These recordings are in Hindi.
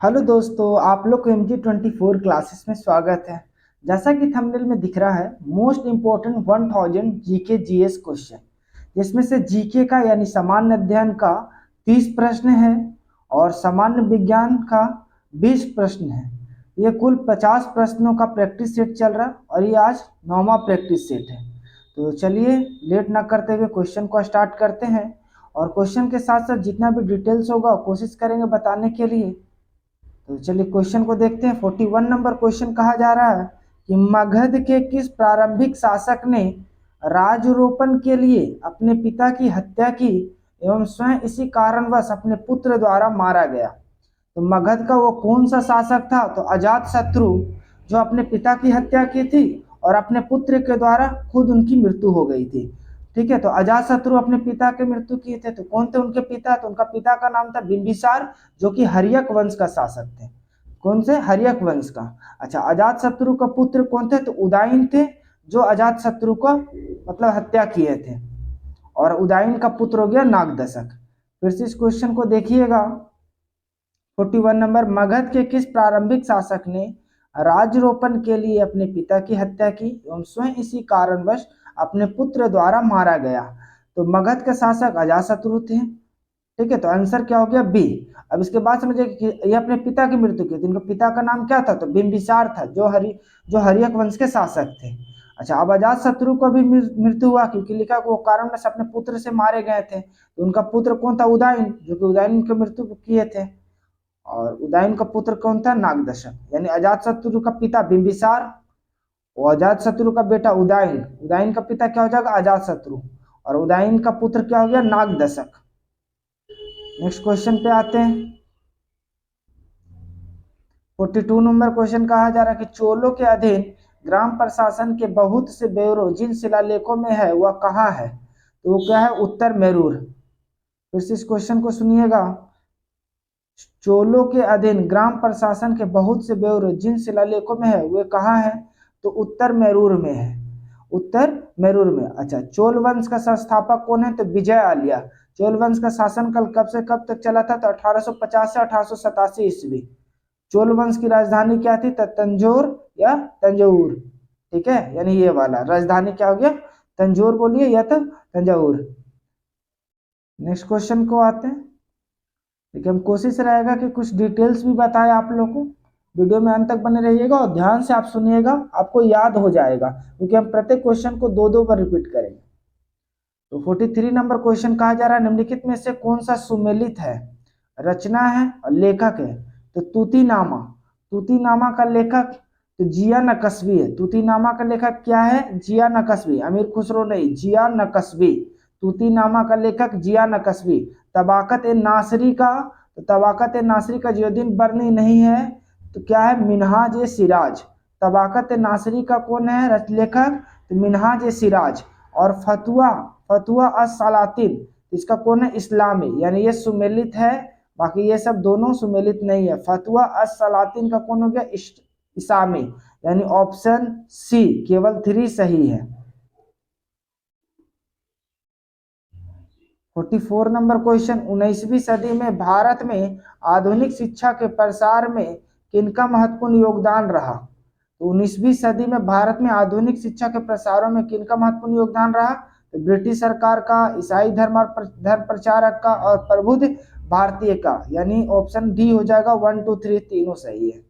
हेलो दोस्तों, आप लोग को MG24 क्लासेस में स्वागत है। जैसा कि थंबनेल में दिख रहा है, most important 1000 GK GS question, जिसमें से जीके का यानी सामान्य अध्ययन का 30 प्रश्न है और सामान्य विज्ञान का 20 प्रश्न है। ये कुल 50 प्रश्नों का प्रैक्टिस सेट चल रहा है और ये आज 9वां प्रैक्टिस सेट है। तो चलिए लेट ना करते हुए क्वेश्चन को स्टार्ट करते हैं और क्वेश्चन के साथ साथ जितना भी डिटेल्स होगा कोशिश करेंगे बताने के लिए। तो चलिए क्वेश्चन को देखते हैं। 41 नंबर क्वेश्चन कहा जा रहा है कि मगध के किस प्रारंभिक शासक ने राज्यरोपण के लिए अपने पिता की हत्या की एवं स्वयं इसी कारणवश अपने पुत्र द्वारा मारा गया। तो मगध का वो कौन सा शासक था? तो अजात शत्रु, जो अपने पिता की हत्या की थी और अपने पुत्र के द्वारा खुद उनकी मृत्यु हो गई थी। ठीक है, तो अजात शत्रु अपने पिता की मृत्यु किए थे। तो कौन थे उनके पिता? तो उनका पिता का नाम था बिंबिसार, जो कि हर्यक वंश का शासक थे। कौन से? हर्यक वंश का। अच्छा, अजात शत्रु का पुत्र कौन थे? तो उदयन थे, जो अजात शत्रु को मतलब हत्या किए थे। और उदयन का पुत्र हो गया नागदशक। फिर से इस क्वेश्चन को देखिएगा। 41 नंबर, मगध के किस प्रारंभिक शासक ने राज्यरोपण के लिए अपने पिता की हत्या की एवं स्वयं इसी कारणवश अपने पुत्र द्वारा मारा गया? तो मगध के शासक अजातशत्रु थे। ठीक है, तो आंसर क्या हो गया? बी। अब इसके बाद समझिए कि ये अपने पिता की मृत्यु की थी। इनके पिता का नाम क्या था? तो बिंबिसार था, जो हर्यक वंश के शासक थे। अच्छा, अब अजात शत्रु को भी मृत्यु हुआ, क्योंकि लिखा कि वो कारणवश अपने पुत्र से मारे गए थे। तो उनका पुत्र कौन था? उदयन, जो कि उदयन की मृत्यु किए थे। और उदयन का पुत्र कौन था? नागदशक। यानी अजातशत्रु का पिता बिंबिसार और अजातशत्रु का बेटा उदयन। उदयन का पिता क्या हो जाएगा? अजातशत्रु। और उदयन का पुत्र क्या हो गया? नागदशक। नेक्स्ट क्वेश्चन पे आते हैं। 42 नंबर क्वेश्चन कहा जा रहा है कि चोलों के अधीन ग्राम प्रशासन के बहुत से ब्यूरो जिन शिलालेखों में है वह कहाँ है? तो वो क्या है? उत्तर मेरूर। फिर से इस क्वेश्चन को सुनिएगा। चोलों के अधीन ग्राम प्रशासन के बहुत से ब्यूरो जिन शिलालेखों में है वे कहाँ है? तो उत्तर मेरूर में है। उत्तर मेरूर में। अच्छा, चोल वंश का संस्थापक कौन है? तो विजय आलिया। चोल वंश का शासनकाल कब से कब तक चला था? तो 1850 से 1887 ईस्वी। चोल वंश की राजधानी क्या थी? तो तंजौर या तंजौर। ठीक है, यानी ये वाला राजधानी क्या हो गया? तंजौर बोलिए या तो तंजौर। नेक्स्ट क्वेश्चन को आते हैं। देखिए, हम कोशिश रहेगा कि कुछ डिटेल्स भी बताए आप लोग को। वीडियो में अंत तक बने रहिएगा और ध्यान से आप सुनिएगा, आपको याद हो जाएगा, क्योंकि हम प्रत्येक क्वेश्चन को दो दो बार रिपीट करेंगे। तो 43 नंबर क्वेश्चन कहा जा रहा है निम्नलिखित में से कौन सा सुमेलित है, रचना है और लेखक है? तो तूतीनामा। तूतीनामा का लेखक तो जिया नकशवी है। तूतीनामा का लेखक क्या है? जिया नकशवी, अमीर खुसरो नहीं, जिया नकशवी। तूतीनामा का लेखक जिया नकशवी। तबाकत ए नासरी का, तो तबाकत ए नासरी का जियोद्दीन बर्नी नहीं है, तो क्या है? मिनहाज ए सिराज। तबाकत ए नासरी का कौन है लेखक? तो मिनहाज ए सिराज। और फतुआ, फतुआ अस-सलातिन, इसका कौन है? इस्लामी। यानी ये सुमेलित है, बाकी ये सब दोनों सुमेलित नहीं है। फतुआ अस-सलातिन का कौन हो गया? इस्लामी। यानी ऑप्शन सी केवल 3 सही है। 44 नंबर क्वेश्चन, 19वीं सदी में भारत में आधुनिक शिक्षा के प्रसार में किनका महत्वपूर्ण योगदान रहा? तो 19वीं सदी में भारत में आधुनिक शिक्षा के प्रसारों में किनका महत्वपूर्ण योगदान रहा? तो ब्रिटिश सरकार का, ईसाई धर्म प्रचारक का और प्रबुद्ध भारतीय का। यानी ऑप्शन डी हो जाएगा। 1 2 3 तीनों सही है।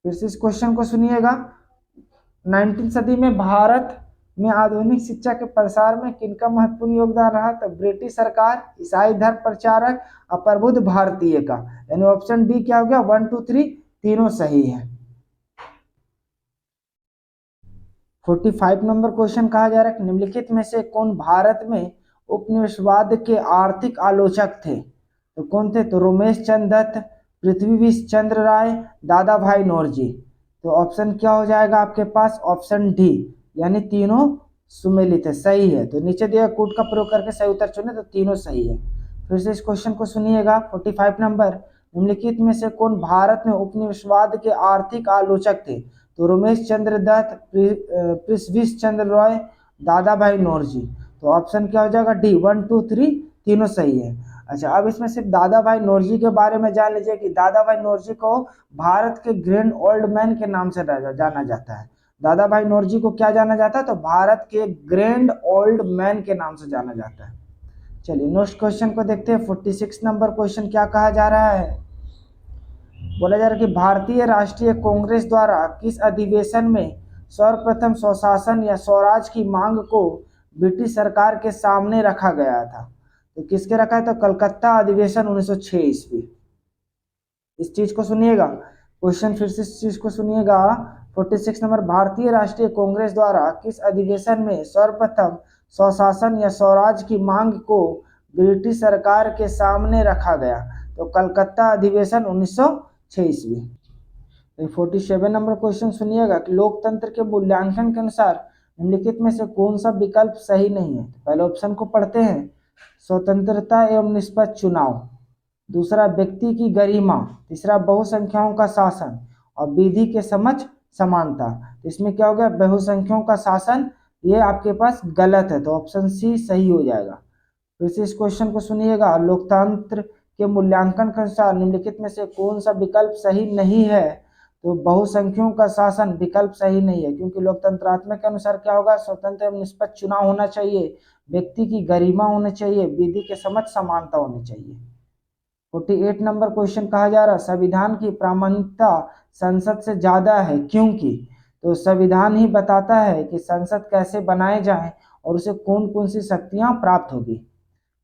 फिर से इस क्वेश्चन को सुनिएगा। 19 सदी में भारत में आधुनिक शिक्षा के प्रसार में किनका महत्वपूर्ण योगदान रहा? तो ब्रिटिश सरकार, ईसाई धर्म प्रचारक और प्रबुद्ध भारतीय का। यानी ऑप्शन डी क्या हो गया? 1 2 3 तीनों सही है। 45 नंबर क्वेश्चन कहा जा रहा है निम्नलिखित में से कौन भारत में उपनिवेशवाद के आर्थिक आलोचक थे? तो कौन थे? तो रोमेश चंद्र दत्त, पृथ्वी चंद्र राय, दादा भाई नौरोजी। तो ऑप्शन क्या हो जाएगा आपके पास? ऑप्शन डी, यानी तीनों सुमेलित है, सही है। तो नीचे दिए कोड का प्रयोग करके सही उत्तर चुने, तो तीनों सही है। फिर से इस क्वेश्चन को सुनिएगा। 45 नंबर, निम्नलिखित में से कौन भारत में उपनिवेशवाद के आर्थिक आलोचक थे? तो रोमेश चंद्र दत्त, पृथ्वी चंद्र रॉय, दादा भाई नौरोजी। तो ऑप्शन क्या हो जाएगा? डी, 1 2 3 तीनों सही है। अच्छा, अब इसमें सिर्फ दादा भाई नौरोजी के बारे में जान लीजिए कि दादा भाई नौरोजी को भारत के ग्रैंड ओल्ड मैन के नाम से जाना जाता है। दादा भाई नौरोजी को क्या जाना जाता है? तो भारत के ग्रैंड ओल्ड मैन के नाम से जाना जाता है। चलिए नेक्स्ट क्वेश्चन को देखते हैं। 46 नंबर क्वेश्चन क्या कहा जा रहा है? बोला जा रहा है कि भारतीय राष्ट्रीय कांग्रेस द्वारा किस अधिवेशन में सर्वप्रथम स्वशासन या स्वराज की मांग को ब्रिटिश सरकार के सामने रखा गया था? तो किसके रखा है? तो कलकत्ता अधिवेशन 1906 ईस्वी। इस चीज को सुनिएगा, क्वेश्चन फिर से इस चीज को सुनिएगा। 46 नंबर, भारतीय राष्ट्रीय कांग्रेस द्वारा किस अधिवेशन में सर्वप्रथम स्वशासन या स्वराज की मांग को ब्रिटिश सरकार के सामने रखा गया? तो कलकत्ता अधिवेशन 1906 ईस्वी। 47 नंबर क्वेश्चन सुनिएगा कि लोकतंत्र के मूल्यांकन के अनुसार निम्नलिखित में से कौन सा विकल्प सही नहीं है? पहले ऑप्शन को पढ़ते हैं। स्वतंत्रता एवं निष्पक्ष चुनाव, दूसरा व्यक्ति की गरिमा, तीसरा बहुसंख्याओं का शासन और विधि के समक्ष समानता। इसमें क्या हो गया? बहुसंख्याओं का शासन, ये आपके पास गलत है, तो ऑप्शन सी सही हो जाएगा। फिर से इस क्वेश्चन को सुनिएगा, लोकतंत्र के मूल्यांकन के अनुसार निम्नलिखित में से कौन सा विकल्प सही नहीं है? तो बहुसंख्याओं का शासन विकल्प सही नहीं है, क्योंकि लोकतंत्रात्मक के अनुसार क्या होगा? स्वतंत्र एवं निष्पक्ष चुनाव होना चाहिए, व्यक्ति की गरिमा होनी चाहिए, विधि के समक्ष समानता होनी चाहिए। 48 नंबर क्वेश्चन कहा जा रहा है संविधान की प्रामाणिकता संसद से ज्यादा है क्योंकि? तो संविधान ही बताता है कि संसद कैसे बनाए जाएं और उसे कौन कौन सी शक्तियां प्राप्त होगी।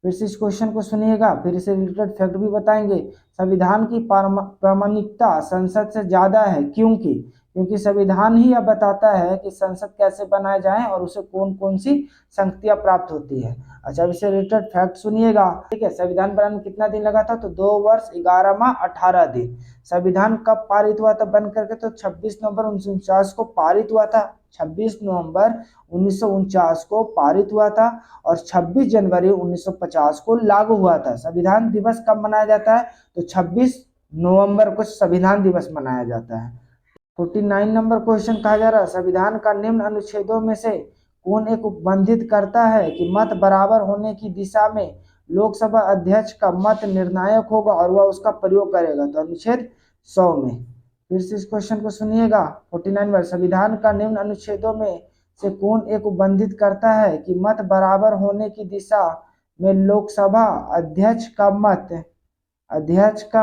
फिर से इस क्वेश्चन को सुनिएगा, फिर इसे रिलेटेड फैक्ट भी बताएंगे। संविधान की प्रामाणिकता संसद से ज्यादा है क्योंकि? क्योंकि संविधान ही यह बताता है कि संसद कैसे बनाए जाए और उसे कौन कौन सी शक्तियां प्राप्त होती है। अच्छा, अब इसे रिलेटेड फैक्ट सुनिएगा, ठीक है। संविधान बनाने में कितना दिन लगा था? तो 2 वर्ष 11 माह 18 दिन। संविधान कब पारित हुआ था बन करके? तो 26 नवंबर 1949 को पारित हुआ था। 26 नवंबर 1949 को पारित हुआ था और 26 जनवरी 1950 को लागू हुआ था। संविधान दिवस कब मनाया जाता है? तो 26 नवंबर को संविधान दिवस मनाया जाता है। 49 नंबर क्वेश्चन कहा जा रहा है संविधान का निम्न अनुच्छेदों में से कौन एक उपबंधित करता है कि मत बराबर होने की दिशा में लोकसभा अध्यक्ष का मत निर्णायक होगा और वह उसका प्रयोग करेगा? तो अनुच्छेद 100 में। फिर से इस क्वेश्चन को सुनिएगा, 49 में, संविधान का निम्न अनुच्छेदों में से कौन एक उपबंधित करता है कि मत बराबर होने की दिशा में लोकसभा अध्यक्ष का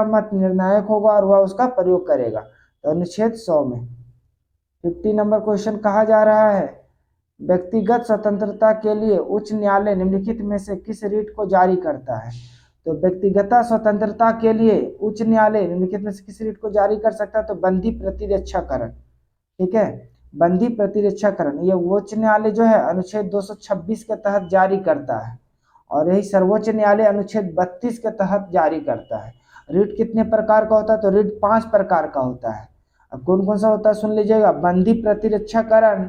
मत निर्णायक होगा और वह उसका प्रयोग करेगा? तो अनुच्छेद 100 में। 50 नंबर क्वेश्चन कहा जा रहा है व्यक्तिगत स्वतंत्रता के लिए उच्च न्यायालय निम्नलिखित में से किस रीट को जारी करता है? तो व्यक्तिगत स्वतंत्रता के लिए उच्च न्यायालय निम्नलिखित में से किस रीट को जारी कर सकता है? तो बंदी प्रतिरक्षाकरण, ठीक है, बंदी प्रतिरक्षाकरण। ये उच्च न्यायालय जो है अनुच्छेद 226 के तहत जारी करता है और यही सर्वोच्च न्यायालय अनुच्छेद 32 के तहत जारी करता है। रीट कितने प्रकार का होता है? तो रीट 5 प्रकार का होता है। अब कौन कौन सा होता है सुन लीजिएगा, बंदी प्रतिरक्षाकरण,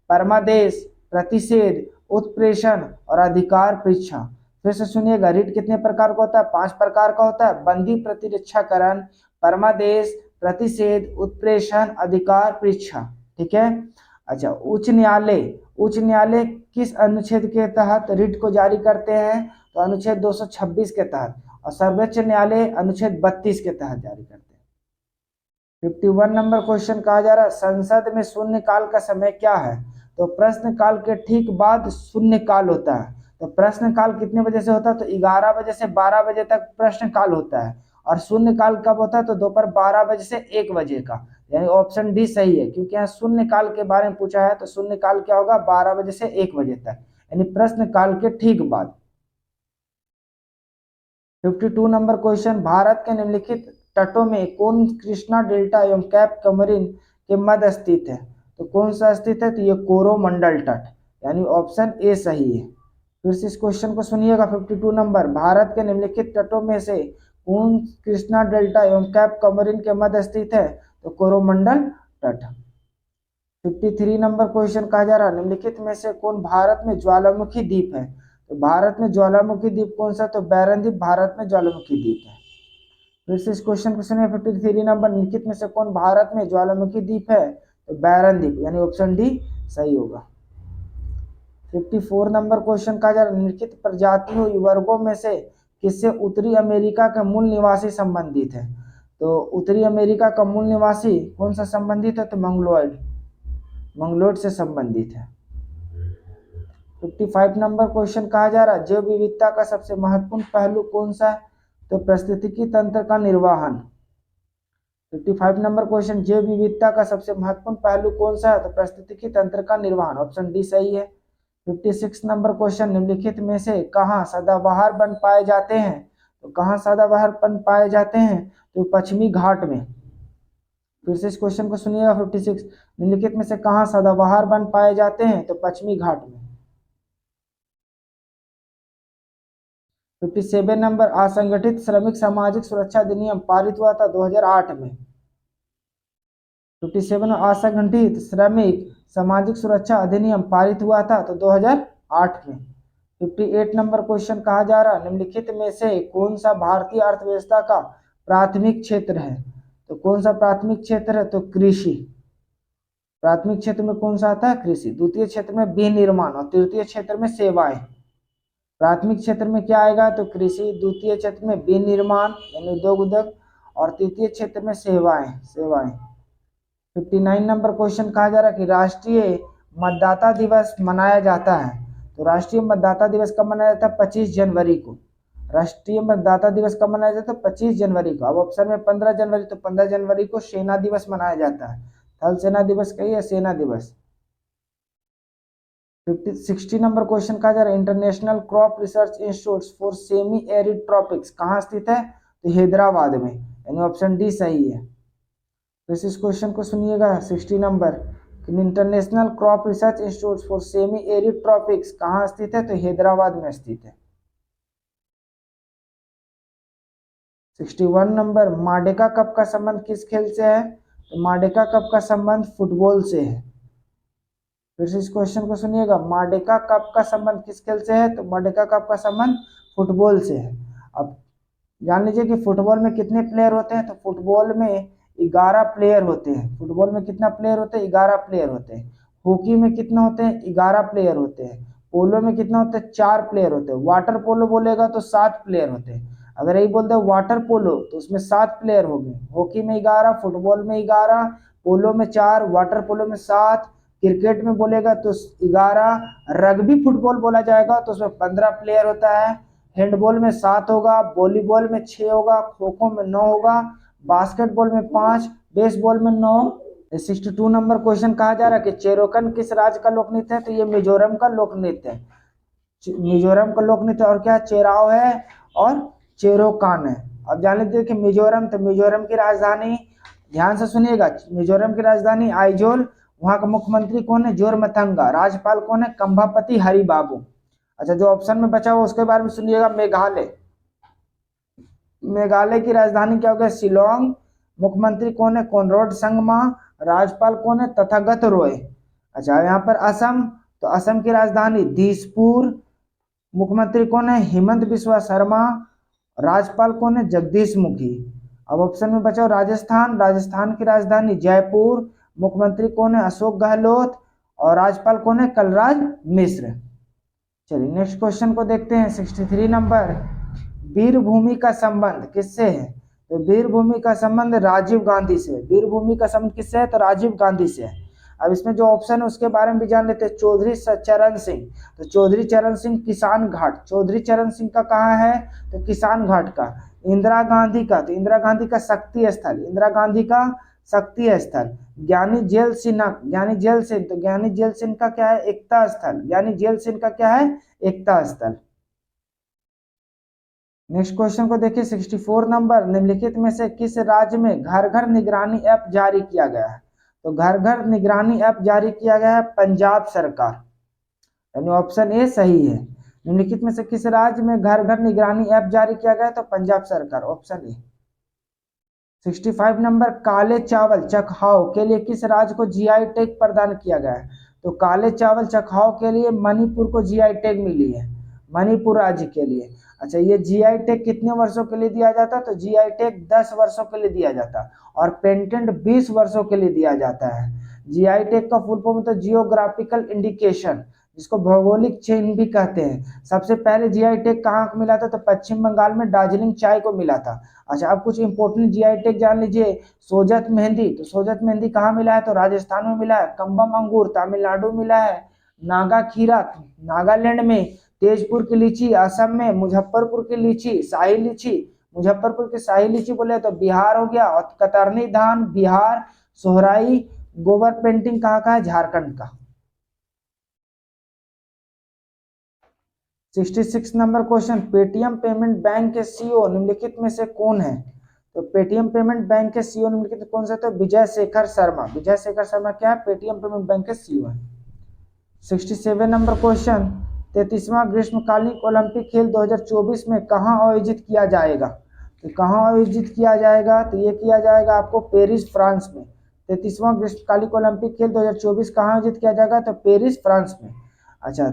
परमादेश, प्रतिषेध, उत्प्रेषण और अधिकार परीक्षा। फिर से सुनिएगा, रीट कितने प्रकार का होता है? 5 प्रकार का होता है, बंदी प्रतिरक्षाकरण, परमादेश, प्रतिषेध, उत्प्रेषण, अधिकार परीक्षा, ठीक है। अच्छा, उच्च न्यायालय किस अनुच्छेद के तहत रीट को जारी करते हैं? तो अनुच्छेद 226 के तहत, और सर्वोच्च न्यायालय अनुच्छेद 32 के तहत जारी करते हैं। 51 नंबर क्वेश्चन कहा जा रहा है संसद में शून्यकाल का समय क्या है? तो प्रश्नकाल के ठीक बाद शून्यकाल होता है। तो प्रश्नकाल कितने बजे से होता है? तो 11 बजे से 12 बजे तक प्रश्नकाल होता है। और शून्यकाल कब होता है? तो दोपहर 12 बजे से 1 बजे का, यानी ऑप्शन डी सही है, क्योंकि यहाँ शून्यकाल के बारे में पूछा है। तो शून्यकाल क्या होगा? 12 बजे से 1 बजे तक, यानी प्रश्नकाल के ठीक बाद। 52 नंबर क्वेश्चन, भारत के निम्नलिखित तटों में कौन कृष्णा डेल्टा एवं कैप कमरिन के मध्य स्थित है? तो कौन सा स्थित है? तो ये कोरोमंडल तट, यानी ऑप्शन ए सही है। फिर से इस क्वेश्चन को सुनिएगा, 52 नंबर, भारत के निम्नलिखित तटों में से कौन कृष्णा डेल्टा एवं कैप कमरिन के मध्य स्थित है? तो कोरोमंडल तट। 53 नंबर क्वेश्चन कहा जा रहा है निम्नलिखित में से कौन भारत में ज्वालामुखी द्वीप है? तो भारत में ज्वालामुखी द्वीप कौन सा? तो बैरन द्वीप भारत में ज्वालामुखी द्वीप है। फिर से इस क्वेश्चन को सुनिए, 53 नंबर, निम्नलिखित में से कौन भारत में ज्वालामुखी द्वीप है? तो बैरन द्वीप, यानी ऑप्शन डी सही होगा। 54 नंबर क्वेश्चन कहा जा रहा है निम्नलिखित प्रजातियों वर्गों में से किससे उत्तरी अमेरिका के मूल निवासी संबंधित है? तो उत्तरी अमेरिका का मूल निवासी कौन सा संबंधित है? तो मंगलोइड से संबंधित है। 55 नंबर क्वेश्चन कहा जा रहा है जैव विविधता का सबसे महत्वपूर्ण पहलू कौन सा है? तो पारिस्थितिकी तंत्र का निर्वहन। 55 नंबर क्वेश्चन जैव विविधता का सबसे महत्वपूर्ण पहलू कौन सा है? तो पारिस्थितिकी तंत्र का निर्वहन, ऑप्शन डी सही है। 56 नंबर क्वेश्चन निम्नलिखित में से कहाँ सदाबहार वन पाए जाते हैं? तो कहाँ सदाबहार वन पाए जाते हैं? तो पश्चिमी घाट में। फिर से इस क्वेश्चन को सुनिएगा। 56 निम्नलिखित में से कहाँ सदाबहार वन पाए जाते हैं? तो पश्चिमी घाट में। 57 नंबर असंगठित श्रमिक सामाजिक सुरक्षा अधिनियम पारित हुआ था 2008 में। 57 असंगठित श्रमिक सामाजिक सुरक्षा अधिनियम पारित हुआ था तो 2008 में। 58 नंबर क्वेश्चन कहा जा रहा निम्नलिखित में से कौन सा भारतीय अर्थव्यवस्था का प्राथमिक क्षेत्र है? तो कौन सा प्राथमिक क्षेत्र है? तो कृषि। प्राथमिक क्षेत्र में कौन सा आता है? कृषि। द्वितीय क्षेत्र में विनिर्माण और तृतीय क्षेत्र में सेवाएं। प्राथमिक क्षेत्र में क्या आएगा? तो कृषि, द्वितीय क्षेत्र में विनिर्माण यानी उद्योग और तृतीय क्षेत्र में सेवाएं। 59 नंबर क्वेश्चन कहा जा रहा है कि राष्ट्रीय मतदाता दिवस मनाया जाता है। तो राष्ट्रीय मतदाता दिवस कब मनाया जाता है? 25 जनवरी को। राष्ट्रीय मतदाता दिवस कब मनाया जाता है? 25 जनवरी को। अब ऑप्शन में 15 जनवरी, तो 15 जनवरी को सेना दिवस मनाया जाता है। थल सेना दिवस कहिए, सेना दिवस। 60 नंबर क्वेश्चन कहा जा रहा है international crop research institute for semi arid tropics कहाँ स्थित है? तो हैदराबाद में, यानी ऑप्शन डी सही है। तो इस क्वेश्चन को सुनिएगा। 60 number international crop research institute for semi arid tropics कहाँ स्थित है? तो हैदराबाद में स्थित है। 61 नंबर माडेका कप का संबंध किस खेल से है? तो माडेका कप का संबंध फुटबॉल से है। फिर से इस क्वेश्चन को सुनिएगा। माडेका कप का संबंध किस खेल से है? तो माडेका कप का संबंध फुटबॉल से है। अब जान लीजिए कि फुटबॉल में कितने प्लेयर होते हैं? तो फुटबॉल में 11 प्लेयर होते हैं। फुटबॉल में कितना प्लेयर होते हैं? 11 प्लेयर होते हैं। हॉकी में कितना होते हैं? 11 प्लेयर होते हैं। पोलो में कितना होता है? 4 प्लेयर होते हैं। वाटर पोलो बोलेगा तो 7 प्लेयर होते हैं। अगर यही बोलते हैं वाटर पोलो तो उसमें 7 प्लेयर हो गए। हॉकी में 11, फुटबॉल में 11, पोलो में 4, वाटर पोलो में 7, क्रिकेट में बोलेगा तो 11, रग्बी फुटबॉल बोला जाएगा तो उसमें 15 प्लेयर होता है। हैंडबॉल में 7 होगा, वॉलीबॉल में 6 होगा, खो खो में 9 होगा, बास्केटबॉल में 5, बेसबॉल में 9। 62 नंबर क्वेश्चन कहा जा रहा है कि चेरोकन किस राज्य का लोक नृत्य है? तो ये मिजोरम का लोक नृत्य है। मिजोरम का लोक नृत्य और क्या? चेराव है और चेरोकान है। अब जान लीजिए कि मिजोरम, तो मिजोरम की राजधानी, ध्यान से सुनिएगा, मिजोरम की राजधानी आइजोल। वहां का मुख्यमंत्री कौन है? जोरमथंगा। राज्यपाल कौन है? कंभापति हरिबाबू। अच्छा, जो ऑप्शन में बचा हुआ उसके बारे में सुनिएगा। मेघालय, मेघालय की राजधानी क्या होगा? शिलोंग। मुख्यमंत्री कौन है? कॉनराड संगमा। राज्यपाल कौन है? तथागत रॉय। अच्छा, यहाँ पर असम, तो असम की राजधानी दिसपुर। मुख्यमंत्री कौन है? हेमंत बिस्वा शर्मा। राज्यपाल कौन है? जगदीश मुखी। अब ऑप्शन में बचा राजस्थान, राजस्थान की राजधानी जयपुर। मुख्यमंत्री कौन है? अशोक गहलोत। और राज्यपाल कौन है? कलराज मिश्र। चलिए नेक्स्ट क्वेश्चन को देखते हैं। 63 नंबर वीरभूमि का संबंध किससे है? तो वीरभूमि का संबंध राजीव गांधी से। वीरभूमि का संबंध किससे है? तो राजीव गांधी से है। अब इसमें जो ऑप्शन है उसके बारे में भी जान लेते हैं। चौधरी चरण सिंह, तो चौधरी चरण सिंह किसान घाट, चौधरी चरण सिंह का कहाँ है? तो किसान घाट का। इंदिरा गांधी का, तो इंदिरा गांधी का शक्ति स्थल, इंदिरा गांधी का शक्ति स्थल। ज्ञानी जेल सिन्हा, ज्ञानी जेल सिंह, तो ज्ञानी जेल सिंह का क्या है? एकता स्थल। ज्ञानी जेल सिंह का क्या है? एकता स्थल। नेक्स्ट क्वेश्चन को देखिए। 64 नंबर निम्नलिखित में से किस राज्य में घर घर निगरानी ऐप जारी किया गया है? तो घर घर निगरानी ऐप जारी किया गया है पंजाब सरकार, यानी ऑप्शन ए सही है। निम्नलिखित में से किस राज्य में घर घर निगरानी ऐप जारी किया गया है? तो पंजाब सरकार, ऑप्शन ए। 65 नंबर काले चावल चखाओ के लिए किस राज्य को जीआई टैग प्रदान किया गया है? तो काले चावल चखाओ के लिए मणिपुर को जीआई टैग मिली है, मणिपुर राज्य के लिए। अच्छा, ये जीआई टैग कितने वर्षों के लिए दिया जाता है? तो जीआई टैग 10 वर्षों के लिए दिया जाता है और पेटेंट 20 वर्षों के लिए दिया जाता है। जीआई टैग का फुल फॉर्म तो जियोग्राफिकल इंडिकेशन, जिसको भौगोलिक चिन्ह भी कहते हैं। सबसे पहले जीआई टैग कहाँ मिला था? तो पश्चिम बंगाल में दार्जिलिंग चाय को मिला था। अच्छा, अब कुछ इंपोर्टेंट जीआई टैग जान लीजिए। सोजत मेहंदी, तो सोजत मेहंदी कहाँ मिला है? तो राजस्थान में मिला है। कम्बम अंगूर तमिलनाडु मिला है। नागा खीरा नागालैंड में। तेजपुर की लीची असम में। मुजफ्फरपुर की लीची शाही लीची, मुजफ्फरपुर की शाही लीची बोले तो बिहार हो गया। और कतरनी धान बिहार। सोहराई गोबर पेंटिंग कहाँ का है? झारखंड का। 66 number question, Paytm payment bank के सीईओ निम्नलिखित में से कौन है? तो पेटीएम पेमेंट बैंक के सीईओ निम्नलिखित में कौन सा? तो विजय शेखर शर्मा। विजय शेखर शर्मा क्या है? पेटीएम पेमेंट बैंक के सीईओ है। 67 नंबर क्वेश्चन, 33वां ग्रीष्मकालीन ओलंपिक खेल 2024 में कहाँ आयोजित किया जाएगा? तो कहाँ आयोजित किया जाएगा? तो ये किया जाएगा आपको पेरिस फ्रांस में। 33वां ग्रीष्मकालीन ओलंपिक खेल 2024 कहाँ आयोजित किया जाएगा? तो पेरिस फ्रांस में। अच्छा,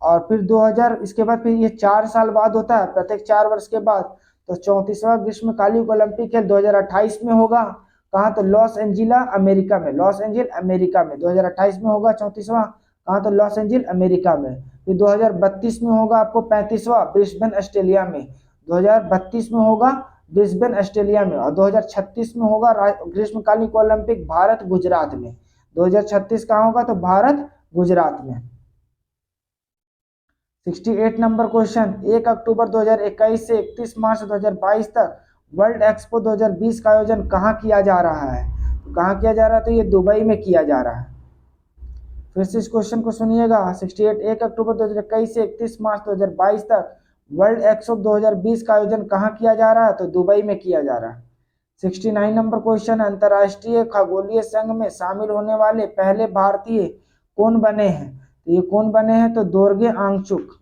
और फिर 2000 इसके बाद फिर ये 4 साल बाद होता है, प्रत्येक 4 वर्ष के बाद। तो 34वां ग्रीष्मकालीन ओलंपिक खेल 2028 में होगा। कहाँ? तो लॉस एंजिला अमेरिका में। लॉस एंजिल अमेरिका में 2028 में होगा 34वां। कहाँ? तो लॉस एंजिल अमेरिका में। फिर 2032 में होगा आपको 35वां ब्रिस्बेन ऑस्ट्रेलिया में। 2032 में होगा ब्रिस्बेन ऑस्ट्रेलिया में। और 2036 में होगा ग्रीष्मकालीन ओलंपिक भारत गुजरात में। 2036 कहाँ होगा? तो भारत गुजरात में। 68 नंबर क्वेश्चन, 1 अक्टूबर 2021 से 31 मार्च 2022 तक वर्ल्ड एक्सपो 2020 का आयोजन कहाँ किया जा रहा है? तो कहाँ किया जा रहा है? तो ये दुबई में किया जा रहा है। फिर से इस क्वेश्चन को सुनिएगा। 68, 1 अक्टूबर 2021 से 31 मार्च 2022 तक वर्ल्ड एक्सपो 2020 का आयोजन कहाँ किया जा रहा है? तो दुबई में किया जा रहा है। 69 नंबर क्वेश्चन, अंतर्राष्ट्रीय खगोलीय संघ में शामिल होने वाले पहले भारतीय कौन बने हैं? तो ये कौन बने हैं? तो दोरगे आंगचुक।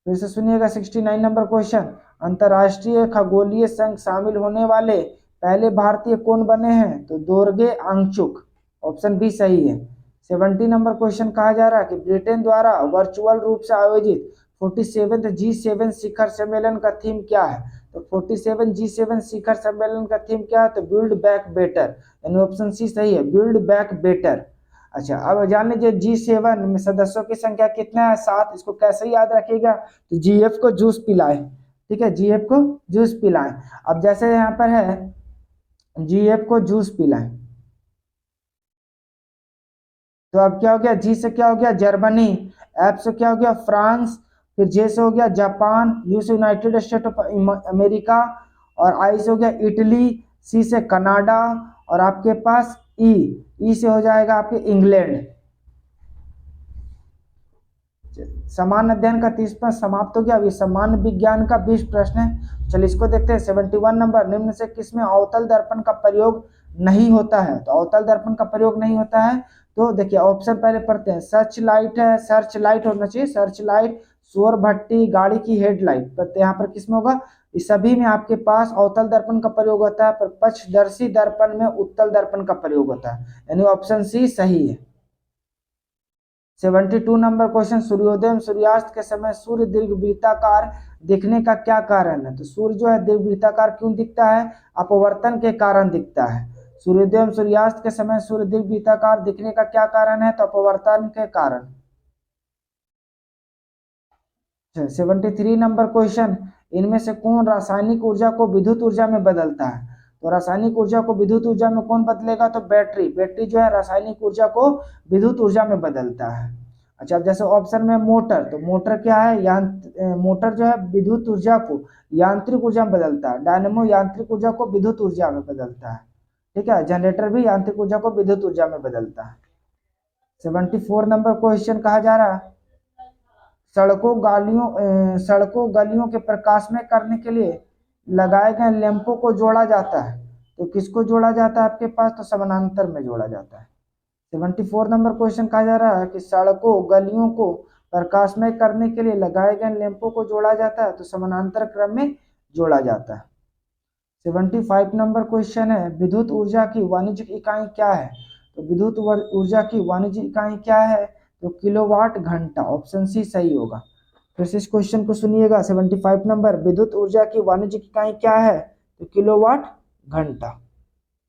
फिर से सुनिएगा। 69 नंबर क्वेश्चन, अंतर्राष्ट्रीय खगोलीय संघ शामिल होने वाले पहले भारतीय कौन बने हैं? तो दोरगे आंगचुक। ऑप्शन बी सही है। 70 नंबर क्वेश्चन कहा जा रहा है कि ब्रिटेन द्वारा वर्चुअल रूप से आयोजित 47 G7 शिखर सम्मेलन का थीम क्या है? तो 47 G7 शिखर सम्मेलन का थीम क्या है? तो बिल्ड बैक बेटर, यानी ऑप्शन सी सही है, बिल्ड बैक बेटर। अच्छा, अब जान लीजिए G7 में सदस्यों की संख्या कितना है? 7। इसको कैसे याद रखिएगा? तो जीएफ को जूस पिलाए। ठीक है, जीएफ को जूस पिलाएं। अब जैसे यहाँ पर है जीएफ को जूस पिलाएं, तो अब क्या हो गया? जी से क्या हो गया? जर्मनी। एफ से क्या हो गया? फ्रांस। फिर जे से हो गया जापान। यू से यूनाइटेड स्टेट ऑफ अमेरिका। और आई से हो गया इटली। सी से कनाडा। और आपके पास ई से हो जाएगा आपके इंग्लैंड। समान अध्ययन का 30 प्रश्न समाप्त हो गया। अभी सामान्य विज्ञान का 20 प्रश्न है। चलिए इसको देखते हैं। 71 नंबर, निम्न से किसमें अवतल दर्पण का प्रयोग नहीं होता है? तो अवतल दर्पण का प्रयोग नहीं होता है, तो देखिए ऑप्शन पहले पढ़ते हैं। सर्च लाइट है, सर्च लाइट होना चाहिए, सर्च लाइट, सौर भट्टी, गाड़ी की हेडलाइट। तो यहाँ पर किसमें होगा? इस सभी में आपके पास अवतल दर्पण का प्रयोग होता है, पर पक्षदर्शी दर्पण में उत्तल दर्पण का प्रयोग होता है, यानी ऑप्शन सी सही है। 72 नंबर क्वेश्चन, सूर्योदय एवं सूर्यास्त के समय सूर्य दीर्घवृत्ताकार दिखने का क्या कारण है? तो सूर्य जो है दीर्घवृत्ताकार क्यों दिखता है? अपवर्तन के कारण दिखता है। सूर्योदय एवं सूर्यास्त के समय सूर्य दीर्घवृत्ताकार दिखने का क्या कारण है? तो अपवर्तन के कारण। 73 नंबर क्वेश्चन, इनमें से कौन रासायनिक ऊर्जा को विद्युत ऊर्जा में बदलता है? तो रासायनिक ऊर्जा को विद्युत ऊर्जा में कौन बदलेगा? तो बैटरी। बैटरी जो है रासायनिक ऊर्जा को विद्युत ऊर्जा में बदलता है। अच्छा, अब जैसे ऑप्शन में मोटर, तो मोटर क्या है? मोटर जो है विद्युत ऊर्जा को यांत्रिक ऊर्जा में बदलता है। डायनेमो यांत्रिक ऊर्जा को विद्युत ऊर्जा में बदलता है। ठीक है, जनरेटर भी यांत्रिक ऊर्जा को विद्युत ऊर्जा में बदलता है। 74 नंबर क्वेश्चन कहा जा रहा है, सड़कों गलियों के प्रकाशमय करने के लिए लगाए गए लैंपों को जोड़ा जाता है। तो किसको जोड़ा जाता है आपके पास? तो समानांतर में जोड़ा जाता है। 74 नंबर क्वेश्चन कहा जा रहा है कि सड़कों गलियों को प्रकाशमय करने के लिए लगाए गए लैंपों को जोड़ा जाता है, तो समानांतर क्रम में जोड़ा जाता है। 75 नंबर क्वेश्चन है, विद्युत ऊर्जा की वाणिज्यिक इकाई क्या है? तो विद्युत ऊर्जा की वाणिज्यिक इकाई क्या है? तो किलोवाट घंटा। ऑप्शन सी सही होगा। फिर से इस क्वेश्चन को सुनिएगा। 75 नंबर, विद्युत ऊर्जा की वाणिज्यिक इकाई क्या है? तो किलोवाट घंटा।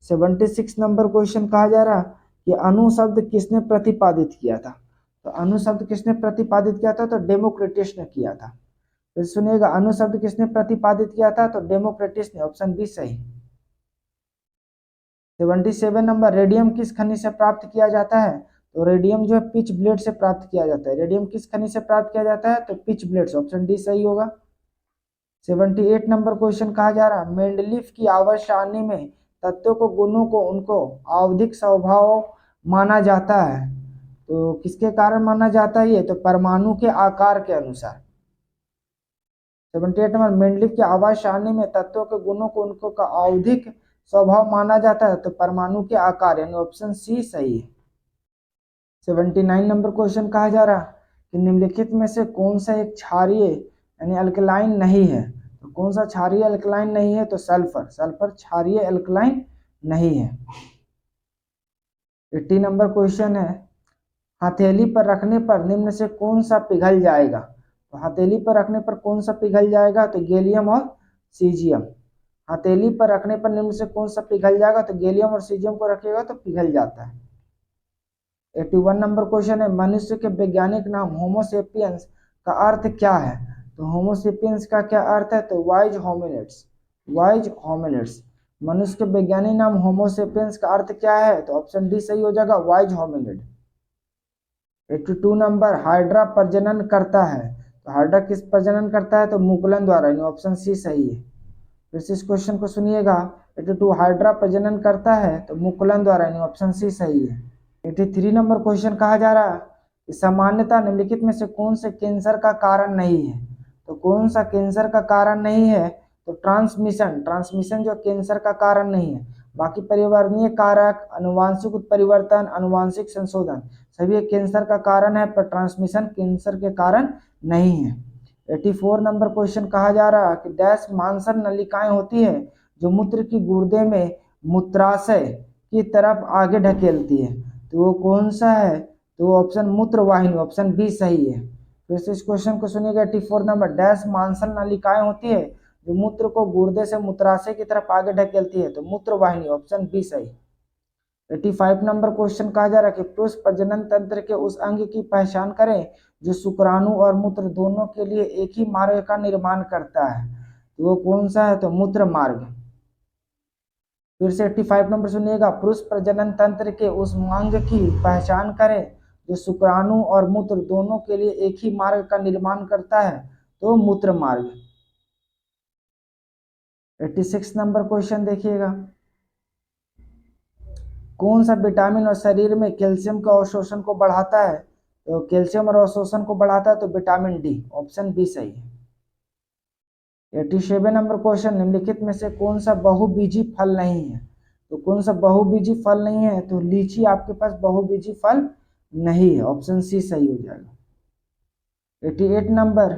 76 नंबर क्वेश्चन कहा जा रहा कि अणु शब्द किसने प्रतिपादित किया था? तो अनु शब्द किसने प्रतिपादित किया था? तो डेमोक्रेटिस ने किया था। फिर सुनिएगा, अनु शब्द किसने प्रतिपादित किया था? तो डेमोक्रेटिस ने, ऑप्शन बी सही। 77 नंबर, रेडियम किस खनिज से प्राप्त किया जाता है? तो रेडियम जो है पिच ब्लेड से प्राप्त किया जाता है। रेडियम किस खनिज से प्राप्त किया जाता है? तो पिच ब्लेड से, ऑप्शन डी सही होगा। 78 नंबर क्वेश्चन कहा जा रहा, मेंडलीफ की आवर्त सारणी में तत्वों को, गुणों को उनको आवधिक स्वभाव माना जाता है। तो किसके कारण माना जाता है ये? तो परमाणु के आकार के अनुसार। 78 नंबर, मेंडलीफ की आवर्त सारणी में तत्वों के, गुणों को उनको का आवधिक स्वभाव माना जाता है। तो परमाणु के आकार, यानी ऑप्शन सी सही है। 79 नंबर क्वेश्चन कहा जा रहा कि निम्नलिखित में से कौन सा एक क्षारीय यानी अल्कलाइन नहीं है? तो कौन सा क्षारीय अल्कलाइन नहीं है? तो सल्फर, सल्फर क्षारीय अल्कलाइन नहीं है। 80 नंबर क्वेश्चन है, हथेली पर रखने पर निम्न से कौन सा पिघल जाएगा? तो हथेली पर रखने पर कौन सा पिघल जाएगा? तो गैलियम और सीजियम। हथेली पर रखने पर निम्न से कौन सा पिघल जाएगा? तो गैलियम और सीजियम को रखिएगा तो पिघल जाता है। 81 नंबर क्वेश्चन है, मनुष्य के वैज्ञानिक नाम होमोसेपियंस का अर्थ क्या है? तो होमोसेपियंस का क्या अर्थ है? तो वाइज होमिनिड्स, वाइज होमिनिड्स। मनुष्य के वैज्ञानिक नाम होमोसेपियंस का अर्थ क्या है? तो ऑप्शन डी सही हो जाएगा, वाइज होमिनिड। 82 नंबर, हाइड्रा प्रजनन करता है। तो हाइड्रा किस प्रजनन करता है? तो मुकुलन द्वारा, यानी ऑप्शन सी सही है। फिर से इस क्वेश्चन को सुनिएगा, 82 हाइड्रा प्रजनन करता है तो मुकुलन द्वारा, यानी ऑप्शन सी सही है। 83 नंबर क्वेश्चन कहा जा रहा कि सामान्यतः निम्नलिखित में से कौन से कैंसर का कारण नहीं है? तो कौन सा कैंसर का कारण नहीं है? तो ट्रांसमिशन, ट्रांसमिशन जो कैंसर का कारण नहीं है। बाकी पर्यावरणीय कारक, अनुवांशिक उत्परिवर्तन, अनुवांशिक संशोधन सभी कैंसर का कारण है, पर ट्रांसमिशन कैंसर के कारण नहीं है। 84 नंबर क्वेश्चन कहा जा रहा कि डैश मांसल नलिकाएं होती है जो मूत्र की गुर्दे में मूत्राशय की तरफ आगे ढकेलती है। तो वो कौन सा है? तो ऑप्शन मूत्रवाहिनी, ऑप्शन बी सही है। फिर से इस क्वेश्चन को सुनिएगा, 84 नंबर, डैश मांसल नलिकाएं होती है जो मूत्र को गुर्दे से मूत्राशय की तरफ आगे ढकेलती है। तो मूत्रवाहिनी, ऑप्शन बी सही। 85 नंबर क्वेश्चन कहा जा रहा है कि पुरुष प्रजनन तंत्र के उस अंग की पहचान करें जो शुक्राणु और मूत्र दोनों के लिए एक ही मार्ग का निर्माण करता है। तो वो कौन सा है? तो मूत्र मार्ग। फिर से 85 नंबर सुनिएगा, पुरुष प्रजनन तंत्र के उस अंग की पहचान करें जो शुक्राणु और मूत्र दोनों के लिए एक ही मार्ग का निर्माण करता है। तो मूत्र मार्ग। 86 नंबर क्वेश्चन देखिएगा, कौन सा विटामिन और शरीर में कैल्शियम के अवशोषण को बढ़ाता है? तो कैल्शियम और अवशोषण को बढ़ाता है तो विटामिन डी, ऑप्शन बी सही है। 87 नंबर क्वेश्चन, निम्नलिखित में से कौन सा बहुबीजी फल नहीं है? तो कौन सा बहुबीजी फल नहीं है? तो लीची आपके पास बहुबीजी फल नहीं है, ऑप्शन सी सही हो जाएगा। 88 नंबर,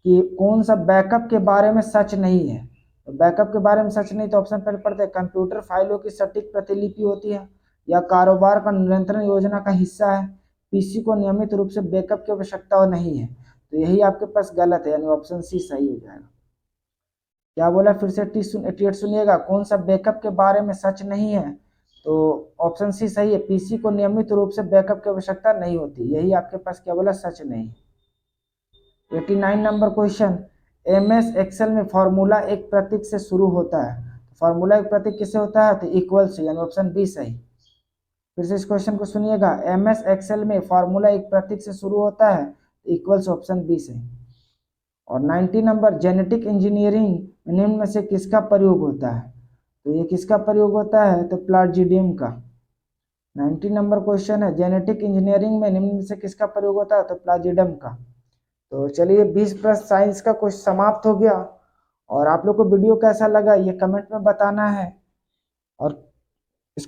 कि कौन सा बैकअप के बारे में सच नहीं है? तो बैकअप के बारे में सच नहीं, तो ऑप्शन पहले पढ़ते हैं, कंप्यूटर फाइलों की सटीक प्रतिलिपि होती है, या कारोबार का नियंत्रण योजना का हिस्सा है, पीसी को नियमित रूप से बैकअप की आवश्यकता नहीं है। तो यही आपके पास गलत है, यानी ऑप्शन सी सही हो जाएगा। क्या बोला? फिर से 88 सुनिएगा, कौन सा बैकअप के बारे में सच नहीं है? तो ऑप्शन सी सही है, पीसी को नियमित रूप से बैकअप की आवश्यकता नहीं होती। यही आपके पास क्या बोला? सच नहीं। 89 नंबर क्वेश्चन, एमएस एक्सेल में फॉर्मूला एक प्रतीक से शुरू होता है। फॉर्मूला एक प्रतीक किससे होता है? तो इक्वल से, यानी ऑप्शन बी सही। फिर से इस क्वेश्चन को सुनिएगा, एमएस एक्सेल में फॉर्मूला एक प्रतीक से शुरू होता है, इक्वल से, ऑप्शन बी सही। और 90 नंबर, जेनेटिक इंजीनियरिंग निम्न में से किसका प्रयोग होता है? तो ये किसका प्रयोग होता है? तो प्लाजिडियम का। 90 नंबर क्वेश्चन है, जेनेटिक इंजीनियरिंग में निम्न में से किसका प्रयोग होता है? तो प्लाजिडियम का। तो चलिए 20 प्लस साइंस का कुछ समाप्त हो गया। और आप लोग को वीडियो कैसा लगा ये कमेंट में बताना है। और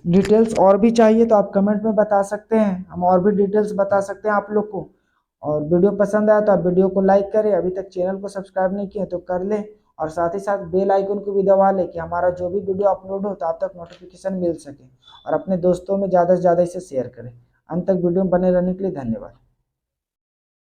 डिटेल्स और भी चाहिए तो आप कमेंट में बता सकते हैं, हम और भी डिटेल्स बता सकते हैं आप लोग को। और वीडियो पसंद आया तो आप वीडियो को लाइक करें, अभी तक चैनल को सब्सक्राइब नहीं किए तो कर लें, और साथ ही साथ बेल आइकन को भी दबा लें कि हमारा जो भी वीडियो अपलोड हो तो आप तक नोटिफिकेशन मिल सके। और अपने दोस्तों में ज़्यादा से ज़्यादा इसे शेयर करें। अंत तक वीडियो में बने रहने के लिए धन्यवाद।